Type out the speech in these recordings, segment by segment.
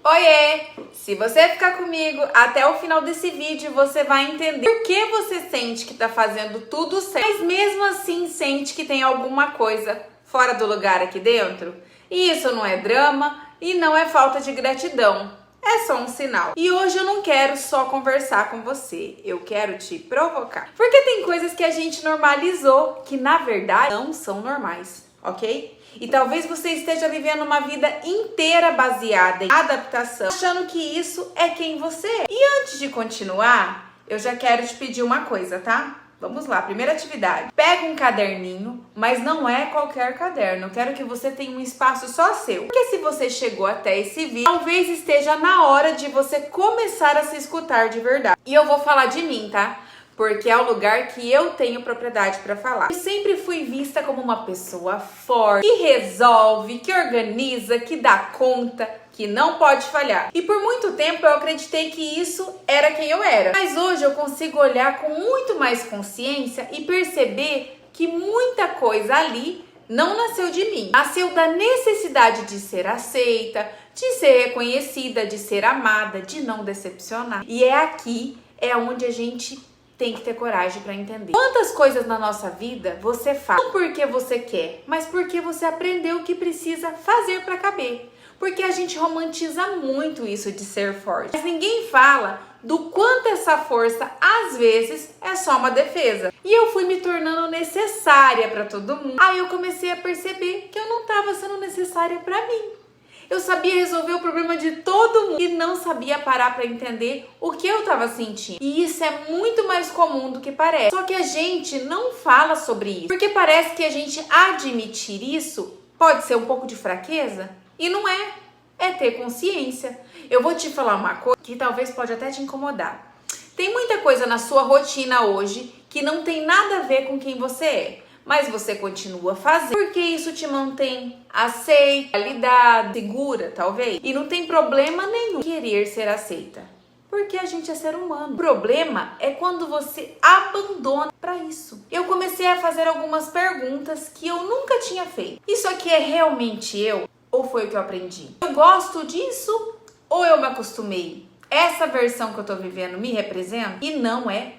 Oiê! Se você ficar comigo até o final desse vídeo, você vai entender por que você sente que tá fazendo tudo certo, mas mesmo assim sente que tem alguma coisa fora do lugar aqui dentro. E isso não é drama e não é falta de gratidão, é só um sinal. E hoje eu não quero só conversar com você, eu quero te provocar. Porque tem coisas que a gente normalizou que na verdade não são normais, ok? E talvez você esteja vivendo uma vida inteira baseada em adaptação, achando que isso é quem você é. E antes de continuar, eu já quero te pedir uma coisa, tá? Vamos lá, primeira atividade. Pega um caderninho, mas não é qualquer caderno. Eu quero que você tenha um espaço só seu. Porque se você chegou até esse vídeo, talvez esteja na hora de você começar a se escutar de verdade. E eu vou falar de mim, tá? Porque é o lugar que eu tenho propriedade para falar. Eu sempre fui vista como uma pessoa forte, que resolve, que organiza, que dá conta, que não pode falhar. E por muito tempo eu acreditei que isso era quem eu era. Mas hoje eu consigo olhar com muito mais consciência e perceber que muita coisa ali não nasceu de mim. Nasceu da necessidade de ser aceita, de ser reconhecida, de ser amada, de não decepcionar. E é aqui, é onde a gente tem que ter coragem para entender. Quantas coisas na nossa vida você faz, não porque você quer, mas porque você aprendeu o que precisa fazer para caber. Porque a gente romantiza muito isso de ser forte. Mas ninguém fala do quanto essa força, às vezes, é só uma defesa. E eu fui me tornando necessária para todo mundo. Aí eu comecei a perceber que eu não estava sendo necessária para mim. Eu sabia resolver o problema de todo mundo e não sabia parar para entender o que eu estava sentindo. E isso é muito mais comum do que parece. Só que a gente não fala sobre isso. Porque parece que a gente admitir isso pode ser um pouco de fraqueza. E não é. É ter consciência. Eu vou te falar uma coisa que talvez pode até te incomodar. Tem muita coisa na sua rotina hoje que não tem nada a ver com quem você é. Mas você continua fazendo porque isso te mantém aceita, validada, segura, talvez. E não tem problema nenhum querer ser aceita, porque a gente é ser humano. O problema é quando você abandona para isso. Eu comecei a fazer algumas perguntas que eu nunca tinha feito. Isso aqui é realmente eu? Ou foi o que eu aprendi? Eu gosto disso ou eu me acostumei? Essa versão que eu tô vivendo me representa? E não é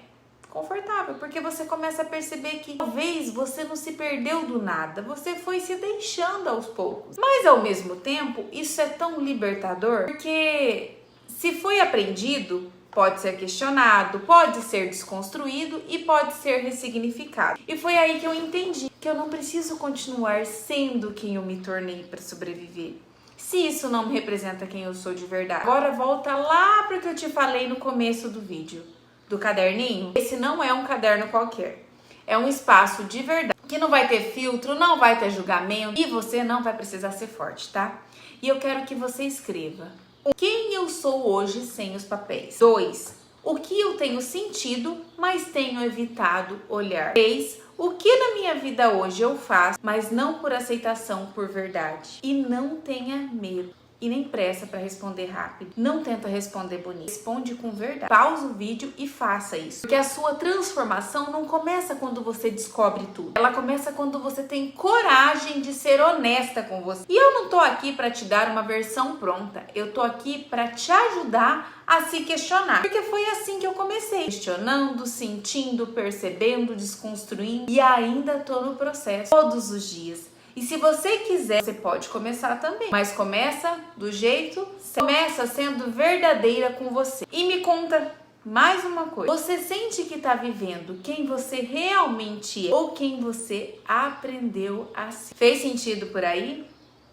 confortável, porque você começa a perceber que talvez você não se perdeu do nada, você foi se deixando aos poucos. Mas ao mesmo tempo, isso é tão libertador, porque se foi aprendido, pode ser questionado, pode ser desconstruído e pode ser ressignificado. E foi aí que eu entendi que eu não preciso continuar sendo quem eu me tornei para sobreviver. Se isso não me representa quem eu sou de verdade. Agora volta lá para o que eu te falei no começo do vídeo. Do caderninho, esse não é um caderno qualquer. É um espaço de verdade, que não vai ter filtro, não vai ter julgamento e você não vai precisar ser forte, tá? E eu quero que você escreva: quem eu sou hoje sem os papéis? 2. O que eu tenho sentido, mas tenho evitado olhar? 3. O que na minha vida hoje eu faço, mas não por aceitação, por verdade? E não tenha medo. E nem pressa para responder rápido. Não tenta responder bonito. Responde com verdade. Pausa o vídeo e faça isso. Porque a sua transformação não começa quando você descobre tudo. Ela começa quando você tem coragem de ser honesta com você. E eu não tô aqui para te dar uma versão pronta. Eu tô aqui para te ajudar a se questionar. Porque foi assim que eu comecei. Questionando, sentindo, percebendo, desconstruindo. E ainda tô no processo. Todos os dias. E se você quiser, você pode começar também. Mas começa do jeito certo. Começa sendo verdadeira com você. E me conta mais uma coisa. Você sente que está vivendo quem você realmente é ou quem você aprendeu a ser? Fez sentido por aí?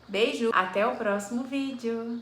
Beijo. Até o próximo vídeo.